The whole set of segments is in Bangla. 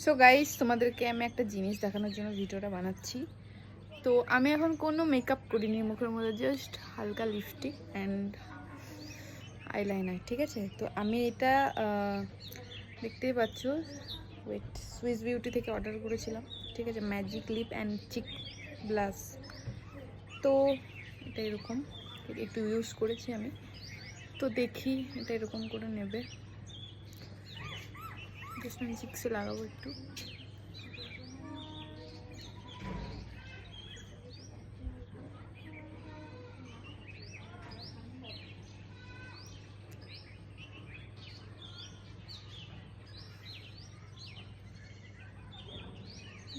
সো গাইস, তোমাদেরকে আমি একটা জিনিস দেখানোর জন্য ভিডিওটা বানাচ্ছি। তো আমি এখন কোনো মেকআপ করিনি, মুখের মধ্যে জাস্ট হালকা লিপস্টিক অ্যান্ড আইলাইনার, ঠিক আছে? তো আমি এটা দেখতেই পাচ্ছ, ওয়েট, সুইস বিউটি থেকে অর্ডার করেছিলাম, ঠিক আছে? Magic lip and cheek blush. তো এটা এরকম একটু ইউজ করেছি আমি, তো দেখি এটা এরকম করে নেবে। জাস্ট আমি চিক্সে লাগাবো একটু।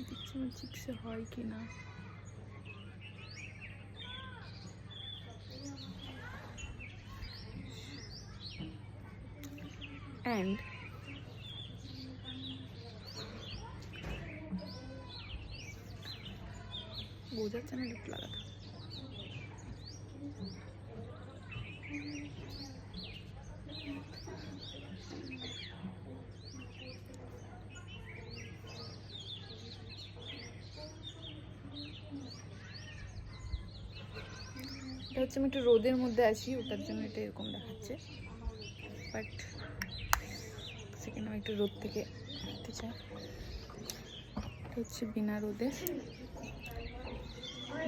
দেখছি আমার চিক্সে হয় কি না। অ্যান্ড বোঝাচ্ছে না লিপ লাগাতে। এটা হচ্ছে আমি একটু রোদের মধ্যে আছি, ওটার জন্য এটা এরকম দেখাচ্ছে, বাট সেকেন্ড আমি একটু রোদ থেকে দেখতে চাই। এটা হচ্ছে বিনা রোদে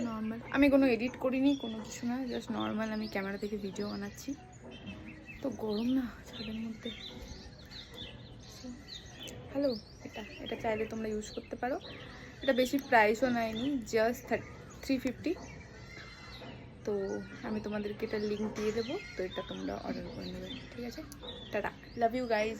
নর্মাল, আমি কোনো এডিট করিনি, কোনো কিছু না, জাস্ট নর্মাল আমি ক্যামেরা থেকে ভিডিও বানাচ্ছি। তো গরম না ছাদের মধ্যে। হ্যালো, এটা এটা চাইলে তোমরা ইউজ করতে পারো। এটা বেশি প্রাইসও নেয়নি, জাস্ট 350। তো আমি তোমাদেরকে এটা লিঙ্ক দিয়ে দেবো, তো এটা তোমরা অর্ডার করে নেবে, ঠিক আছে? Tata, love you guys.